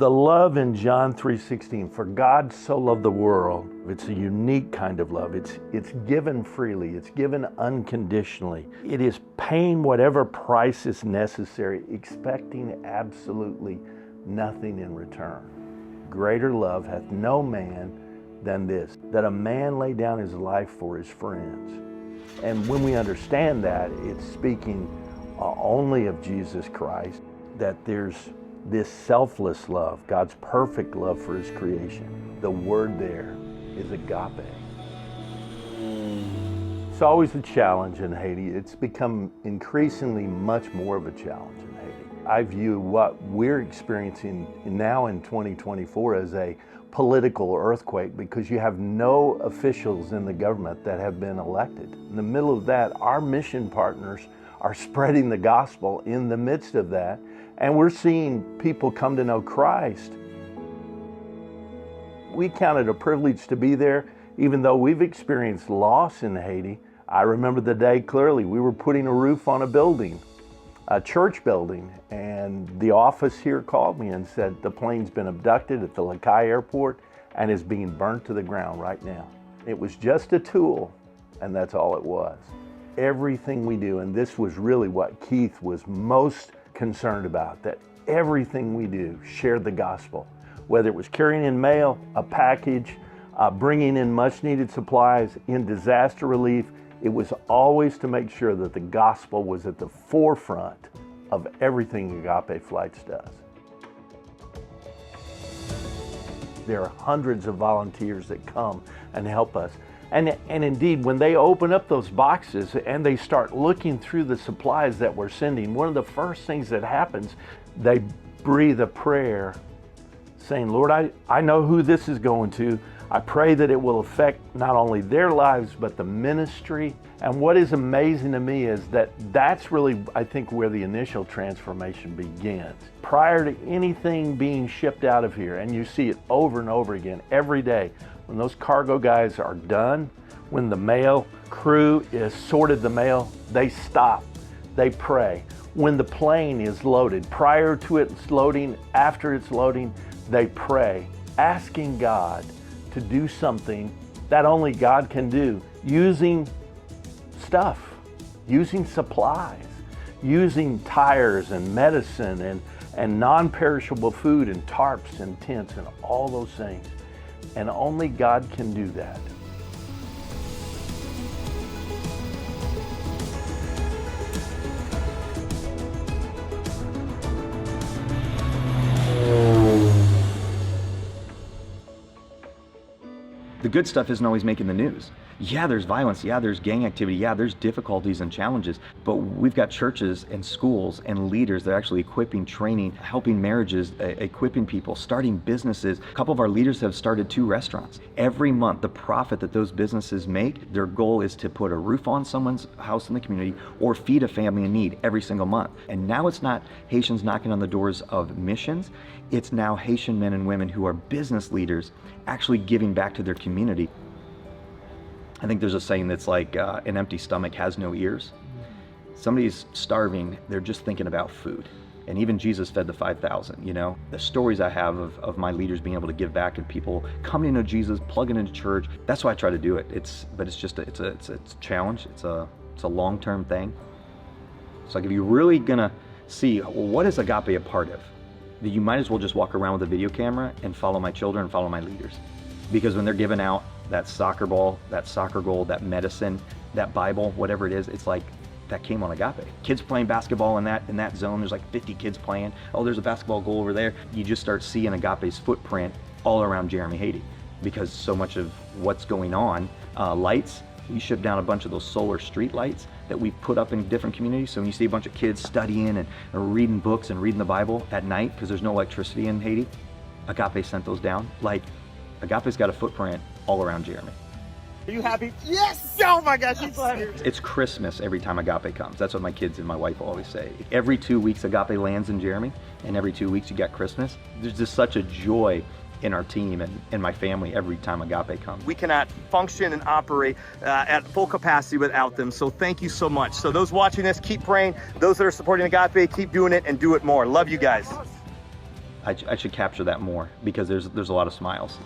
The love in John 3:16, for God so loved the world, it's a unique kind of love. It's given freely, it's given unconditionally. It is paying whatever price is necessary, expecting absolutely nothing in return. Greater love hath no man than this, that a man lay down his life for his friends. And when we understand that, it's speaking only of Jesus Christ, that there's this selfless love, God's perfect love for his creation. The word there is agape. It's always a challenge in Haiti. It's become increasingly much more of a challenge in Haiti. I view what we're experiencing now in 2024 as a political earthquake, because you have no officials in the government that have been elected. In the middle of that, our mission partners are spreading the gospel in the midst of that. And we're seeing people come to know Christ. We count it a privilege to be there, even though we've experienced loss in Haiti. I remember the day clearly. We were putting a roof on a building, a church building, and the office here called me and said the plane's been abducted at the Agape airport and is being burnt to the ground right now. It was just a tool, and that's all it was. Everything we do, and this was really what Keith was most concerned about, that everything we do shared the gospel, whether it was carrying in mail, a package, bringing in much needed supplies, in disaster relief. It was always to make sure that the gospel was at the forefront of everything Agape Flights does. There are hundreds of volunteers that come and help us. And indeed, when they open up those boxes and they start looking through the supplies that we're sending, one of the first things that happens, they breathe a prayer saying, Lord, I know who this is going to. I pray that it will affect not only their lives, but the ministry. And what is amazing to me is that that's really, I think, where the initial transformation begins. Prior to anything being shipped out of here, and you see it over and over again every day, when those cargo guys are done, when the mail crew is sorted the mail, they stop, they pray. When the plane is loaded, prior to its loading, after it's loading, they pray, asking God to do something that only God can do, using stuff, using supplies, using tires and medicine and non-perishable food and tarps and tents and all those things. And only God can do that. The good stuff isn't always making the news. Yeah, there's violence. Yeah, there's gang activity. Yeah, there's difficulties and challenges. But we've got churches and schools and leaders that are actually equipping, training, helping marriages, equipping people, starting businesses. A couple of our leaders have started 2 restaurants. Every month, the profit that those businesses make, their goal is to put a roof on someone's house in the community or feed a family in need every single month. And now it's not Haitians knocking on the doors of missions. It's now Haitian men and women who are business leaders actually giving back to their community. I think there's a saying that's like, an empty stomach has no ears. Somebody's starving, they're just thinking about food. And even Jesus fed the 5,000, you know? The stories I have of my leaders being able to give back and people coming to know Jesus, plugging into church, that's why I try to do it. It's a challenge, it's a long-term thing. So like if you're really gonna see, well, what is Agape a part of? That you might as well just walk around with a video camera and follow my children and follow my leaders. Because when they're giving out that soccer ball, that soccer goal, that medicine, that Bible, whatever it is, it's like that came on Agape. Kids playing basketball in that zone, there's like 50 kids playing. Oh, there's a basketball goal over there. You just start seeing Agape's footprint all around Jeremy, Haiti. Because so much of what's going on, lights, we ship down a bunch of those solar street lights that we've put up in different communities. So when you see a bunch of kids studying and reading books and reading the Bible at night, because there's no electricity in Haiti, Agape sent those down. Like, Agape's got a footprint all around Jeremy. Are you happy? Yes! Oh my gosh, she's funny. It's Christmas every time Agape comes. That's what my kids and my wife always say. Every 2 weeks Agape lands in Jeremy, and every 2 weeks you got Christmas. There's just such a joy in our team and my family every time Agape comes. We cannot function and operate at full capacity without them, so thank you so much. So those watching this, keep praying. Those that are supporting Agape, keep doing it and do it more. Love you guys. I should capture that more because there's a lot of smiles.